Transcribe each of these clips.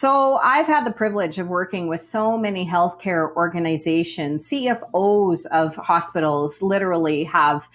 So I've had the privilege of working with so many healthcare organizations. CFOs of hospitals literally have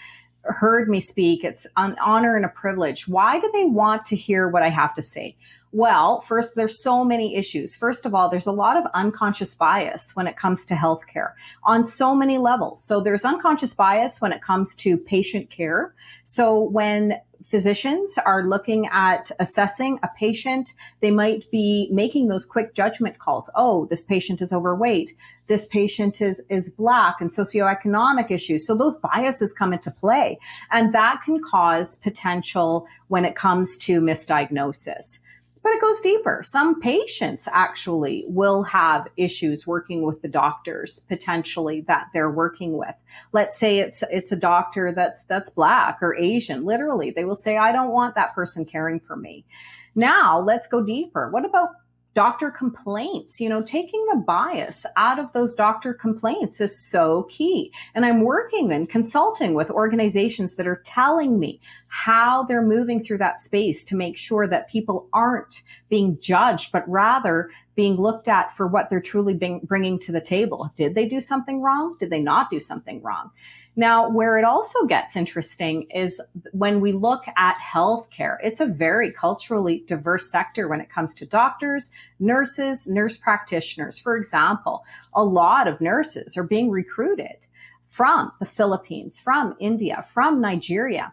heard me speak. It's an honor and a privilege. Why do they want to hear what I have to say? Well, first, there's so many issues. First of all, there's a lot of unconscious bias when it comes to healthcare on so many levels. So there's unconscious bias when it comes to patient care. So when physicians are looking at assessing a patient, they might be making those quick judgment calls. Oh, this patient is overweight. This patient is Black and socioeconomic issues. So those biases come into play, and that can cause potential when it comes to misdiagnosis. But it goes deeper. Some patients actually will have issues working with the doctors potentially that they're working with. Let's say it's a doctor that's Black or Asian. Literally, they will say, I don't want that person caring for me. Now, let's go deeper. What about doctor complaints? Taking the bias out of those doctor complaints is so key. And I'm working and consulting with organizations that are telling me how they're moving through that space to make sure that people aren't being judged, but rather being looked at for what they're truly bringing to the table. Did they do something wrong? Did they not do something wrong? Now, where it also gets interesting is when we look at healthcare. It's a very culturally diverse sector when it comes to doctors, nurses, nurse practitioners. For example, a lot of nurses are being recruited from the Philippines, from India, from Nigeria.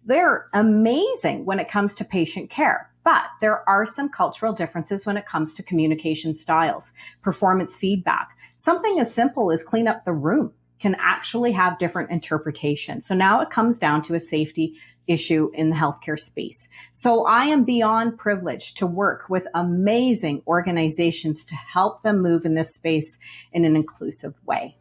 They're amazing when it comes to patient care, but there are some cultural differences when it comes to communication styles, performance feedback. Something as simple as clean up the room can actually have different interpretations. So now it comes down to a safety issue in the healthcare space. So I am beyond privileged to work with amazing organizations to help them move in this space in an inclusive way.